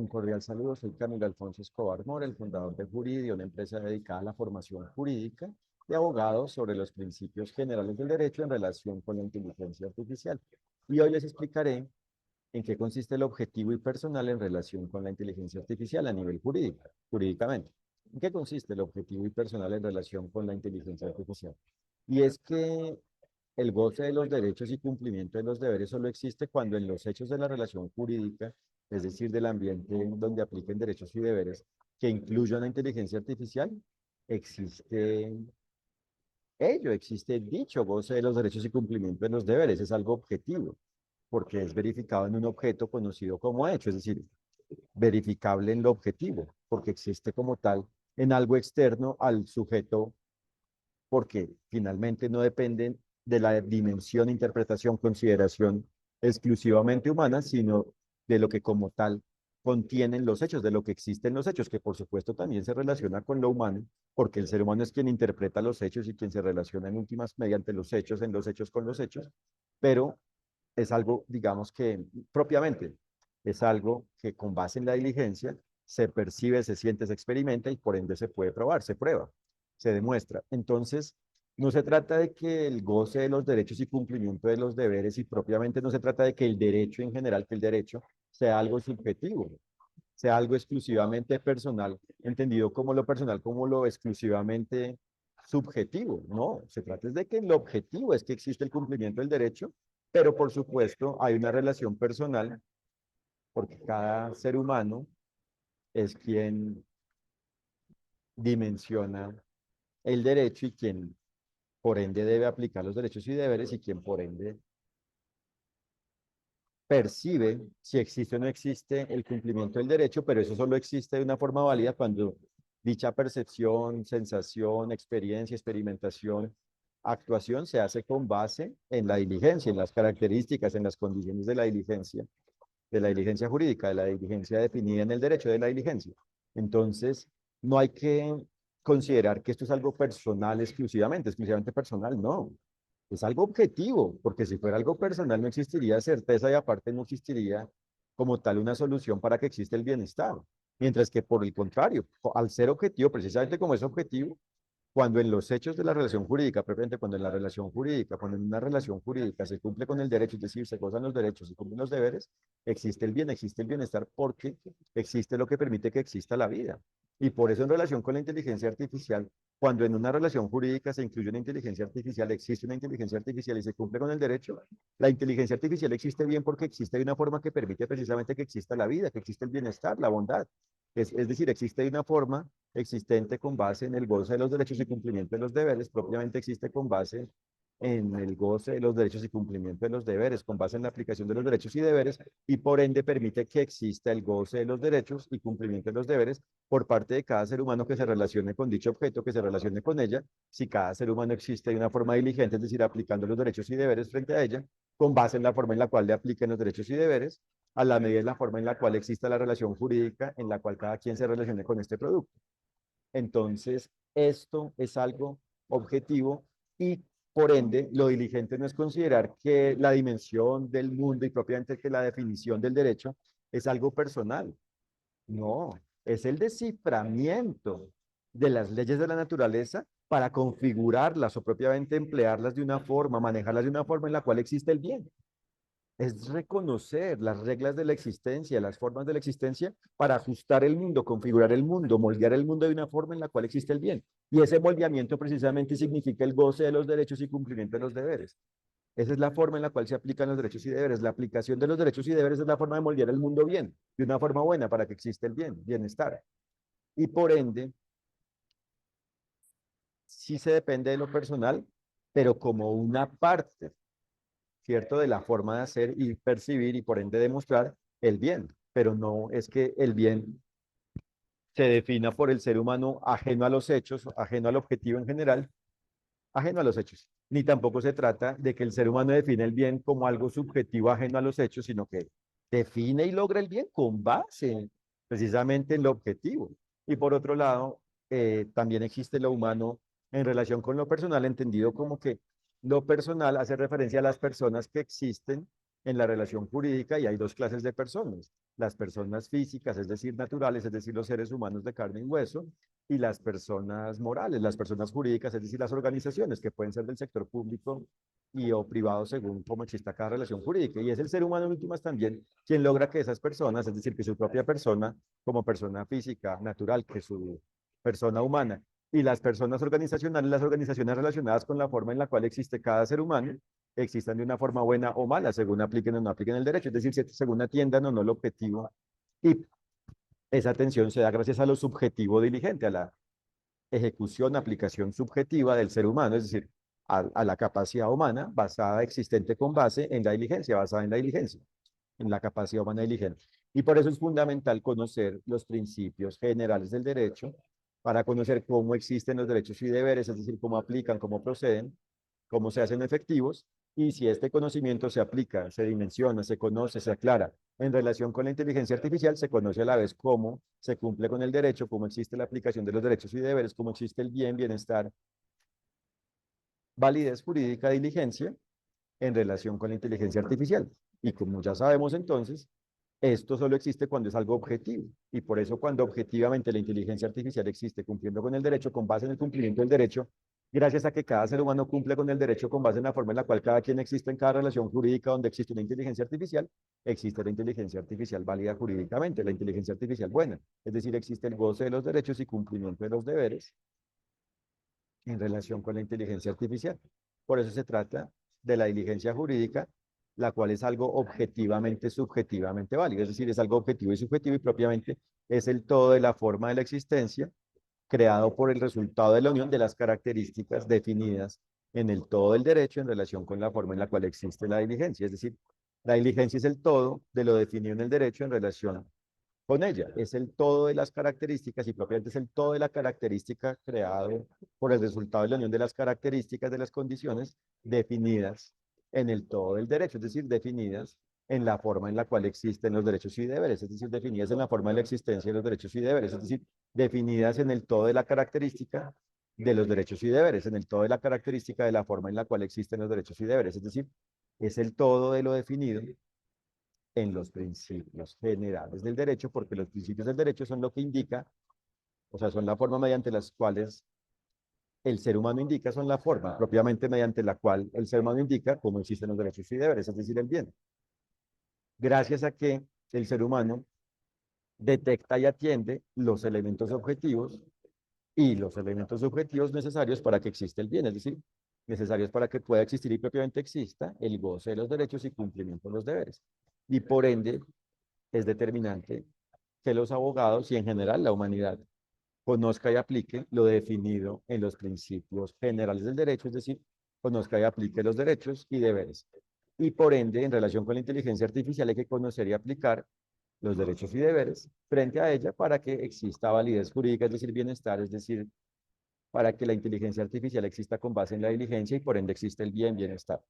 Un cordial saludo, soy Camilo Alfonso Escobar Mora, el fundador de Juridia, una empresa dedicada a la formación jurídica de abogados sobre los principios generales del derecho en relación con la inteligencia artificial. Y hoy les explicaré en qué consiste el objetivo y personal en relación con la inteligencia artificial a nivel jurídico, jurídicamente. ¿En qué consiste el objetivo y personal en relación con la inteligencia artificial? Y es que el goce de los derechos y cumplimiento de los deberes solo existe cuando en los hechos de la relación jurídica, es decir, del ambiente en donde apliquen derechos y deberes que incluyan la inteligencia artificial, existe existe dicho goce de los derechos y cumplimiento de los deberes, es algo objetivo, porque es verificado en un objeto conocido como hecho, es decir, verificable en lo objetivo, porque existe como tal en algo externo al sujeto, porque finalmente no dependen de la dimensión, interpretación, consideración exclusivamente humana, sino de lo que como tal contienen los hechos, de lo que existen los hechos, que por supuesto también se relaciona con lo humano, porque el ser humano es quien interpreta los hechos y quien se relaciona en últimas mediante los hechos, en los hechos con los hechos, pero es algo, digamos que propiamente, es algo que con base en la diligencia se percibe, se siente, se experimenta y por ende se puede probar, se prueba, se demuestra. Entonces, no se trata de que el goce de los derechos y cumplimiento de los deberes y propiamente no se trata de que el derecho en general, que el derecho sea algo subjetivo, sea algo exclusivamente personal, entendido como lo personal, como lo exclusivamente subjetivo. No, se trata de que el objetivo es que existe el cumplimiento del derecho, pero por supuesto hay una relación personal, porque cada ser humano es quien dimensiona el derecho y quien por ende debe aplicar los derechos y deberes y quien por ende percibe si existe o no existe el cumplimiento del derecho, pero eso solo existe de una forma válida cuando dicha percepción, sensación, experiencia, experimentación, actuación se hace con base en la diligencia, en las características, en las condiciones de la diligencia jurídica, de la diligencia definida en el derecho de la diligencia. Entonces, no hay que considerar que esto es algo personal exclusivamente personal, no. Es algo objetivo, porque si fuera algo personal no existiría certeza y aparte no existiría como tal una solución para que exista el bienestar. Mientras que por el contrario, al ser objetivo, precisamente como es objetivo, cuando en los hechos de la relación jurídica, precisamente cuando en la relación jurídica, cuando en una relación jurídica se cumple con el derecho, es decir, se gozan los derechos y cumplen los deberes, existe el bien, existe el bienestar porque existe lo que permite que exista la vida. Y por eso en relación con la inteligencia artificial, cuando en una relación jurídica se incluye una inteligencia artificial, existe una inteligencia artificial y se cumple con el derecho, la inteligencia artificial existe bien porque existe de una forma que permite precisamente que exista la vida, que existe el bienestar, la bondad. Es decir, existe de una forma existente con base en el goce de los derechos y cumplimiento de los deberes, propiamente existe con base en el goce de los derechos y cumplimiento de los deberes, con base en la aplicación de los derechos y deberes, y por ende permite que exista el goce de los derechos y cumplimiento de los deberes por parte de cada ser humano que se relacione con dicho objeto, que se relacione con ella, si cada ser humano existe de una forma diligente, es decir, aplicando los derechos y deberes frente a ella, con base en la forma en la cual le apliquen los derechos y deberes, a la medida de la forma en la cual exista la relación jurídica en la cual cada quien se relacione con este producto. Entonces, esto es algo objetivo y por ende, lo diligente no es considerar que la dimensión del mundo y propiamente que la definición del derecho es algo personal. No, es el desciframiento de las leyes de la naturaleza para configurarlas o propiamente emplearlas de una forma, manejarlas de una forma en la cual existe el bien. Es reconocer las reglas de la existencia, las formas de la existencia para ajustar el mundo, configurar el mundo, moldear el mundo de una forma en la cual existe el bien. Y ese moldeamiento precisamente significa el goce de los derechos y cumplimiento de los deberes. Esa es la forma en la cual se aplican los derechos y deberes. La aplicación de los derechos y deberes es la forma de moldear el mundo bien, de una forma buena para que exista el bien, bienestar. Y por ende, sí se depende de lo personal, pero como una parte, ¿cierto? De la forma de hacer y percibir y por ende demostrar el bien, pero no es que el bien se defina por el ser humano ajeno a los hechos, ajeno al objetivo en general, ajeno a los hechos. Ni tampoco se trata de que el ser humano define el bien como algo subjetivo ajeno a los hechos, sino que define y logra el bien con base precisamente en lo objetivo. Y por otro lado, también existe lo humano en relación con lo personal, entendido como que lo personal hace referencia a las personas que existen en la relación jurídica y hay dos clases de personas, las personas físicas, es decir, naturales, es decir, los seres humanos de carne y hueso, y las personas morales, las personas jurídicas, es decir, las organizaciones que pueden ser del sector público y o privado según cómo exista cada relación jurídica. Y es el ser humano en últimas también quien logra que esas personas, es decir, que su propia persona, como persona física, natural, que su persona humana, y las personas organizacionales, las organizaciones relacionadas con la forma en la cual existe cada ser humano, existan de una forma buena o mala, según apliquen o no apliquen el derecho, es decir, según atiendan o no el objetivo. Y esa atención se da gracias a lo subjetivo diligente, a la ejecución, aplicación subjetiva del ser humano, es decir, a la capacidad humana basada, existente con base en la diligencia, basada en la diligencia, en la capacidad humana diligente. Y por eso es fundamental conocer los principios generales del derecho para conocer cómo existen los derechos y deberes, es decir, cómo aplican, cómo proceden, cómo se hacen efectivos, y si este conocimiento se aplica, se dimensiona, se conoce, se aclara en relación con la inteligencia artificial, se conoce a la vez cómo se cumple con el derecho, cómo existe la aplicación de los derechos y deberes, cómo existe el bien, bienestar, validez jurídica, diligencia en relación con la inteligencia artificial. Y como ya sabemos entonces, esto solo existe cuando es algo objetivo. Y por eso cuando objetivamente la inteligencia artificial existe cumpliendo con el derecho, con base en el cumplimiento del derecho, gracias a que cada ser humano cumple con el derecho con base en la forma en la cual cada quien existe en cada relación jurídica donde existe una inteligencia artificial, existe la inteligencia artificial válida jurídicamente, la inteligencia artificial buena. Es decir, existe el goce de los derechos y cumplimiento de los deberes en relación con la inteligencia artificial. Por eso se trata de la diligencia jurídica, la cual es algo objetivamente, subjetivamente válido, es decir, es algo objetivo y subjetivo y propiamente es el todo de la forma de la existencia creado por el resultado de la unión de las características definidas en el todo del derecho en relación con la forma en la cual existe la diligencia. Es decir, la diligencia es el todo de lo definido en el derecho en relación con ella. Es el todo de las características y propiamente es el todo de la característica creado por el resultado de la unión de las características de las condiciones definidas en el todo del derecho, es decir, definidas en la forma en la cual existen los derechos y deberes, es decir, definidas en la forma de la existencia de los derechos y deberes, es decir, definidas en el todo de la característica de los derechos y deberes, en el todo de la característica de la forma en la cual existen los derechos y deberes, es decir, es el todo de lo definido en los principios generales del derecho, porque los principios del derecho son lo que indica, o sea, son la forma mediante las cuales el ser humano indica, son la forma propiamente mediante la cual el ser humano indica cómo existen los derechos y deberes, es decir, el bien. Gracias a que el ser humano detecta y atiende los elementos objetivos y los elementos subjetivos necesarios para que exista el bien, es decir, necesarios para que pueda existir y propiamente exista el goce de los derechos y cumplimiento de los deberes. Y por ende, es determinante que los abogados y en general la humanidad conozca y aplique lo definido en los principios generales del derecho, es decir, conozca y aplique los derechos y deberes. Y por ende, en relación con la inteligencia artificial, hay que conocer y aplicar los derechos y deberes frente a ella para que exista validez jurídica, es decir, bienestar, es decir, para que la inteligencia artificial exista con base en la diligencia y por ende existe el bien, bienestar.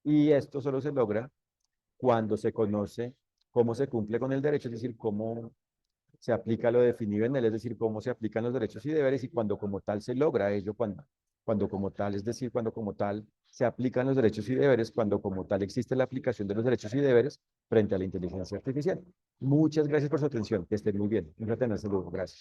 Y esto solo se logra cuando se conoce cómo se cumple con el derecho, es decir, cómo se aplica lo definido en él, es decir, cómo se aplican los derechos y deberes y cuando como tal se logra ello, cuando como tal, es decir, cuando como tal se aplican los derechos y deberes, cuando como tal existe la aplicación de los derechos y deberes frente a la inteligencia artificial. Muchas gracias por su atención, que estén muy bien. Un fraternal saludo, gracias.